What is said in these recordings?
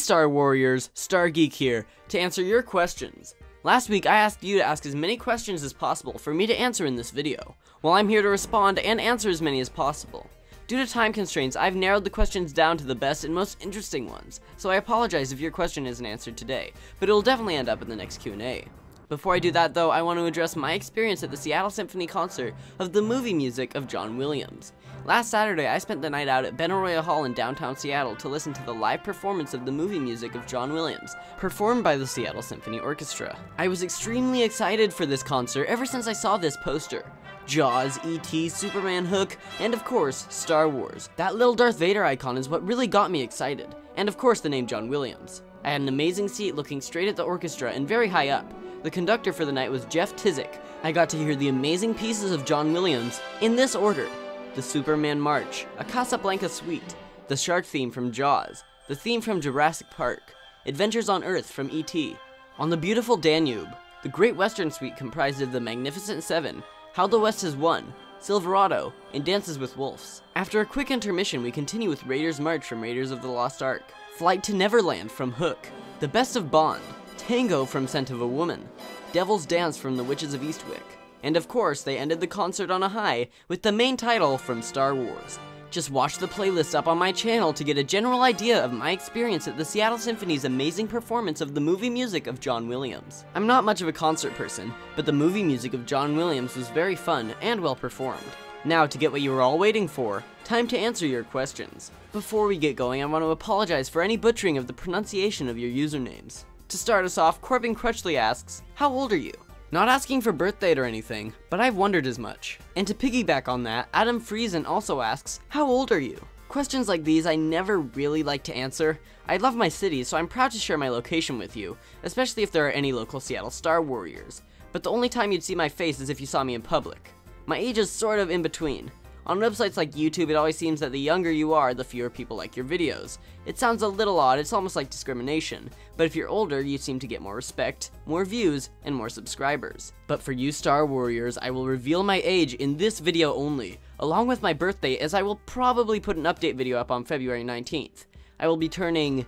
Star Warriors, Star Geek here, to answer your questions. Last week I asked you to ask as many questions as possible for me to answer in this video. Well, I'm here to respond and answer as many as possible. Due to time constraints, I've narrowed the questions down to the best and most interesting ones, so I apologize if your question isn't answered today, but it'll definitely end up in the next Q&A. Before I do that though, I want to address my experience at the Seattle Symphony concert of the movie music of John Williams. Last Saturday, I spent the night out at Benaroya Hall in downtown Seattle to listen to the live performance of the movie music of John Williams, performed by the Seattle Symphony Orchestra. I was extremely excited for this concert ever since I saw this poster. Jaws, E.T., Superman, Hook, and of course, Star Wars. That little Darth Vader icon is what really got me excited, and of course the name John Williams. I had an amazing seat looking straight at the orchestra and very high up. The conductor for the night was Jeff Tizik. I got to hear the amazing pieces of John Williams in this order: the Superman March, a Casablanca suite, the shark theme from Jaws, the theme from Jurassic Park, Adventures on Earth from E.T., On the Beautiful Danube, the Great Western Suite comprised of the Magnificent Seven, How the West Has Won, Silverado, and Dances with Wolves. After a quick intermission, we continue with Raiders March from Raiders of the Lost Ark, Flight to Neverland from Hook, The Best of Bond, Tango from Scent of a Woman, Devil's Dance from The Witches of Eastwick, and of course they ended the concert on a high with the main title from Star Wars. Just watch the playlist up on my channel to get a general idea of my experience at the Seattle Symphony's amazing performance of the movie music of John Williams. I'm not much of a concert person, but the movie music of John Williams was very fun and well performed. Now, to get what you were all waiting for, time to answer your questions. Before we get going, I want to apologize for any butchering of the pronunciation of your usernames. To start us off, Corbin Crutchely asks, how old are you? Not asking for birth date or anything, but I've wondered as much. And to piggyback on that, Frisen also asks, how old are you? Questions like these I never really like to answer. I love my city, so I'm proud to share my location with you, especially if there are any local Seattle Star Warriors. But the only time you'd see my face is if you saw me in public. My age is sort of in between. On websites like YouTube, it always seems that the younger you are, the fewer people like your videos. It sounds a little odd, it's almost like discrimination, but if you're older, you seem to get more respect, more views, and more subscribers. But for you Star Warriors, I will reveal my age in this video only, along with my birthday, as I will probably put an update video up on February 19th. I will be turning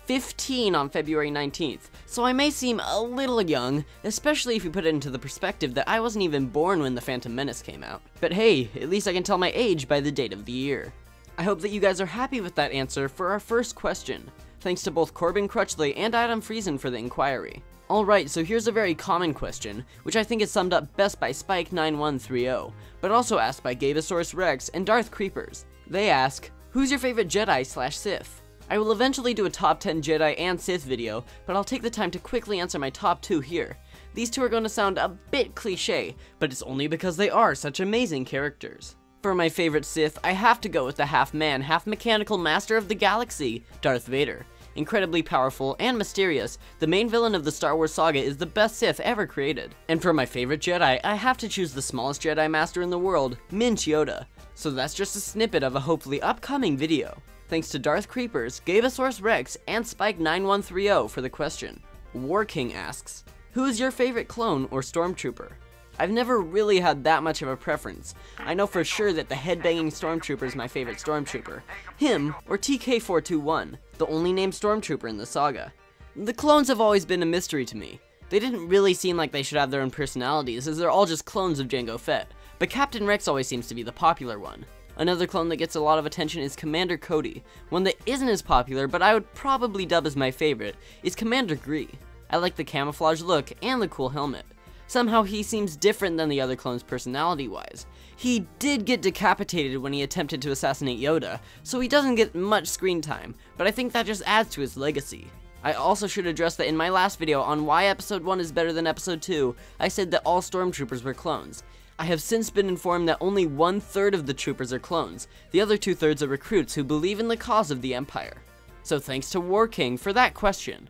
15 on February 19th, so I may seem a little young, especially if you put it into the perspective that I wasn't even born when The Phantom Menace came out. But hey, at least I can tell my age by the date of the year. I hope that you guys are happy with that answer for our first question. Thanks to both Corbin Crutchely and Frisen for the inquiry. Alright, so here's a very common question, which I think is summed up best by Spike9130, but also asked by GabeosaurusRex and Darth Creepers. They ask, who's your favorite Jedi/Sith? I will eventually do a top 10 Jedi and Sith video, but I'll take the time to quickly answer my top 2 here. These two are going to sound a bit cliche, but it's only because they are such amazing characters. For my favorite Sith, I have to go with the half-man, half-mechanical master of the galaxy, Darth Vader. Incredibly powerful and mysterious, the main villain of the Star Wars saga is the best Sith ever created. And for my favorite Jedi, I have to choose the smallest Jedi Master in the world, Minch Yoda. So that's just a snippet of a hopefully upcoming video. Thanks to Darth Creepers, GabeosaurusRex, and Spike9130 for the question. War King asks, who is your favorite clone or stormtrooper? I've never really had that much of a preference. I know for sure that the headbanging stormtrooper is my favorite stormtrooper. Him, or TK421, the only named stormtrooper in the saga. The clones have always been a mystery to me. They didn't really seem like they should have their own personalities, as they're all just clones of Jango Fett, but Captain Rex always seems to be the popular one. Another clone that gets a lot of attention is Commander Cody. One that isn't as popular, but I would probably dub as my favorite, is Commander Gree. I like the camouflage look and the cool helmet. Somehow he seems different than the other clones personality-wise. He did get decapitated when he attempted to assassinate Yoda, so he doesn't get much screen time, but I think that just adds to his legacy. I also should address that in my last video on why Episode 1 is better than Episode 2, I said that all stormtroopers were clones. I have since been informed that only 1/3 of the troopers are clones. The other 2/3 are recruits who believe in the cause of the Empire. So thanks to War King for that question.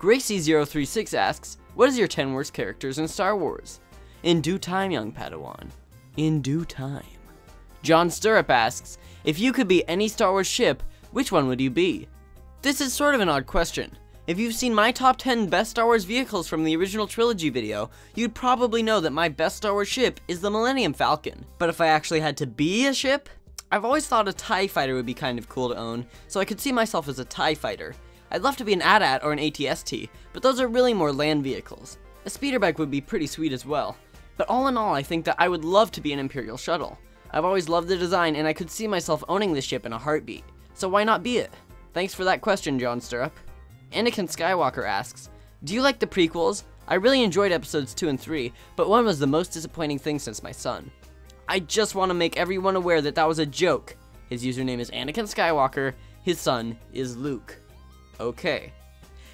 Gracie036 asks, what is your 10 worst characters in Star Wars? In due time, young Padawan. In due time. John Suttorp asks, if you could be any Star Wars ship, which one would you be? This is sort of an odd question. If you've seen my top 10 best Star Wars vehicles from the original trilogy video, you'd probably know that my best Star Wars ship is the Millennium Falcon. But if I actually had to be a ship, I've always thought a TIE fighter would be kind of cool to own, so I could see myself as a TIE fighter. I'd love to be an AT-AT or an AT-ST, but those are really more land vehicles. A speeder bike would be pretty sweet as well. But all in all, I think that I would love to be an Imperial shuttle. I've always loved the design, and I could see myself owning this ship in a heartbeat. So why not be it? Thanks for that question, John Suttorp. Anakin Skywalker asks, do you like the prequels? I really enjoyed episodes 2 and 3, but 1 was the most disappointing thing since my son. I just want to make everyone aware that that was a joke. His username is Anakin Skywalker, his son is Luke. Okay.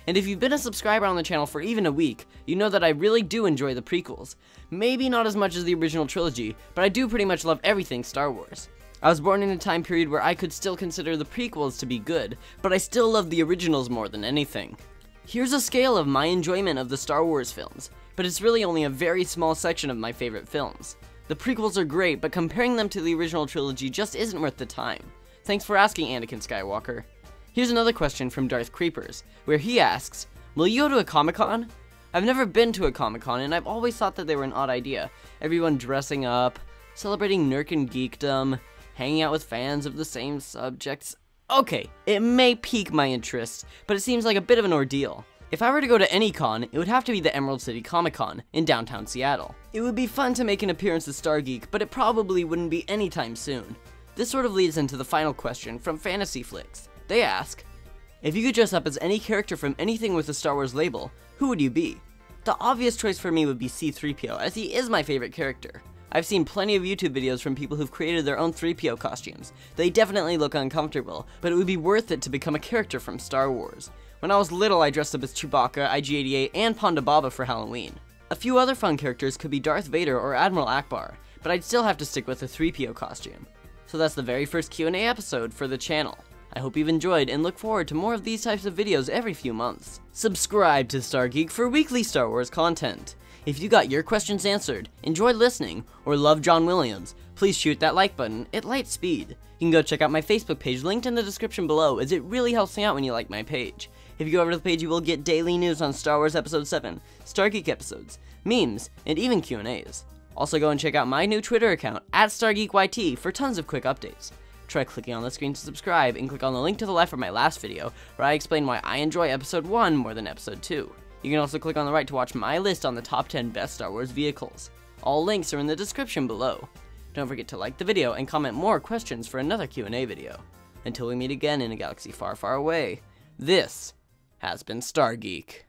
And if you've been a subscriber on the channel for even a week, you know that I really do enjoy the prequels. Maybe not as much as the original trilogy, but I do pretty much love everything Star Wars. I was born in a time period where I could still consider the prequels to be good, but I still love the originals more than anything. Here's a scale of my enjoyment of the Star Wars films, but it's really only a very small section of my favorite films. The prequels are great, but comparing them to the original trilogy just isn't worth the time. Thanks for asking, Anakin Skywalker. Here's another question from Darth Creepers, where he asks, will you go to a Comic-Con? I've never been to a Comic-Con, and I've always thought that they were an odd idea. Everyone dressing up, celebrating nerd and geekdom, hanging out with fans of the same subjects. Okay, it may pique my interest, but it seems like a bit of an ordeal. If I were to go to any con, it would have to be the Emerald City Comic Con in downtown Seattle. It would be fun to make an appearance at StarGeek, but it probably wouldn't be anytime soon. This sort of leads into the final question from FantasyFlix. They ask, if you could dress up as any character from anything with a Star Wars label, who would you be? The obvious choice for me would be C-3PO, as he is my favorite character. I've seen plenty of YouTube videos from people who've created their own 3PO costumes. They definitely look uncomfortable, but it would be worth it to become a character from Star Wars. When I was little, I dressed up as Chewbacca, IG-88, and Ponda Baba for Halloween. A few other fun characters could be Darth Vader or Admiral Akbar, but I'd still have to stick with a 3PO costume. So that's the very first Q&A episode for the channel. I hope you've enjoyed and look forward to more of these types of videos every few months. Subscribe to StarGeek for weekly Star Wars content. If you got your questions answered, enjoyed listening, or love John Williams, please shoot that like button at light speed. You can go check out my Facebook page linked in the description below, as it really helps me out when you like my page. If you go over to the page, you will get daily news on Star Wars Episode 7, StarGeek episodes, memes, and even Q&As. Also go and check out my new Twitter account, @StarGeekYT, for tons of quick updates. Try clicking on the screen to subscribe, and click on the link to the left for my last video, where I explain why I enjoy Episode 1 more than Episode 2. You can also click on the right to watch my list on the top 10 best Star Wars vehicles. All links are in the description below. Don't forget to like the video and comment more questions for another Q&A video. Until we meet again in a galaxy far, far away, this has been StarGeek.